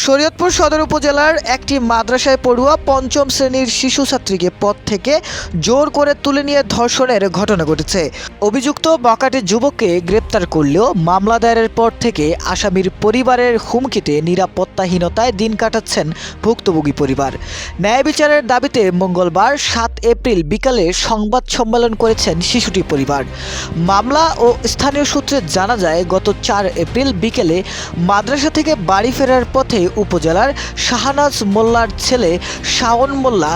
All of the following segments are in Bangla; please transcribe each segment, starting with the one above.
শরীয়তপুর সদর উপজেলার একটি মাদ্রাসায় পড়ুয়া পঞ্চম শ্রেণীর শিশু ছাত্রীকে পথ থেকে জোর করে তুলে নিয়ে ধর্ষণের ঘটনা ঘটেছে। অভিযুক্ত বখাটে যুবককে গ্রেপ্তার করলেও মামলা দায়েরের পর থেকে আসামির পরিবারের হুমকিতে নিরাপত্তাহীনতায় দিন কাটাচ্ছেন ভুক্তভোগী পরিবার। ন্যায় বিচারের দাবিতে মঙ্গলবার 7 এপ্রিল বিকালে সংবাদ সম্মেলন করেছেন শিশুটি পরিবার। মামলা ও স্থানীয় সূত্রে জানা যায়, গত 4 এপ্রিল বিকেলে মাদ্রাসা থেকে বাড়ি ফেরার পথে উপজেলার শাহনাজ মোল্লার ছেলে শাওন মোল্লা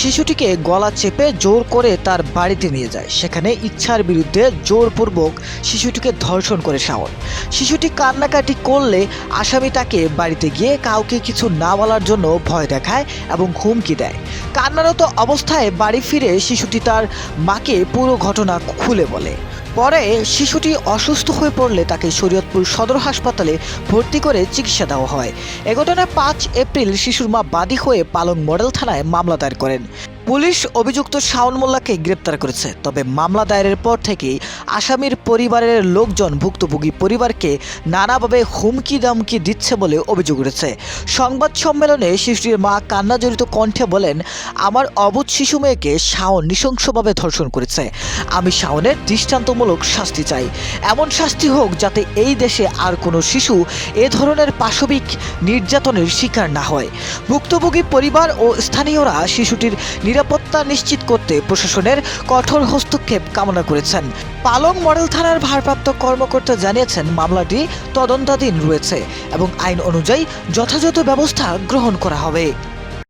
শিশুটিকে গলা চেপে জোর করে তার বাড়িতে নিয়ে যায়। সেখানে ইচ্ছার বিরুদ্ধে জোরপূর্বক শিশুটিকে ধর্ষণ করে শাওন। শিশুটি কান্নাকাটি করলে আসামি তাকে বাড়িতে গিয়ে কাউকে কিছু না বলার জন্য ভয় দেখায় এবং হুমকি দেয়। কান্নারত অবস্থায় বাড়ি ফিরে শিশুটি তার মাকে পুরো ঘটনা খুলে বলে। পরে শিশুটি অসুস্থ হয়ে পড়লে তাকে শরীয়তপুর সদর হাসপাতালে ভর্তি করে চিকিৎসা দেওয়া হয়। এ ঘটনায় 5 এপ্রিল শিশুর মা বাদী হয়ে পালং মডেল থানায় মামলা দায়ের করেন। পুলিশ অভিযুক্ত শাওন মোল্লাকে গ্রেপ্তার করেছে। তবে মামলা দায়েরের পর থেকেই আসামির পরিবারের লোকজন ভুক্তভোগী পরিবারকে নানাভাবে হুমকি দামকি দিচ্ছে বলে অভিযোগ উঠেছে। সংবাদ সম্মেলনে শিশুটির মা কান্নাজড়িত কণ্ঠে বলেন, আমার অবুঝ শিশু মেয়েকে শাওন নৃশংসভাবে ধর্ষণ করেছে। আমি শাওনের দৃষ্টান্তমূলক শাস্তি চাই। এমন শাস্তি হোক যাতে এই দেশে আর কোনো শিশু এ ধরনের পাশবিক নির্যাতনের শিকার না হয়। ভুক্তভোগী পরিবার ও স্থানীয়রা শিশুটির নিরাপত্তা নিশ্চিত করতে প্রশাসনের কঠোর হস্তক্ষেপ কামনা করেছেন। পালং মডেল থানার ভারপ্রাপ্ত কর্মকর্তা জানিয়েছেন, মামলাটি তদন্তাধীন রয়েছে এবং আইন অনুযায়ী যথাযথ ব্যবস্থা গ্রহণ করা হবে।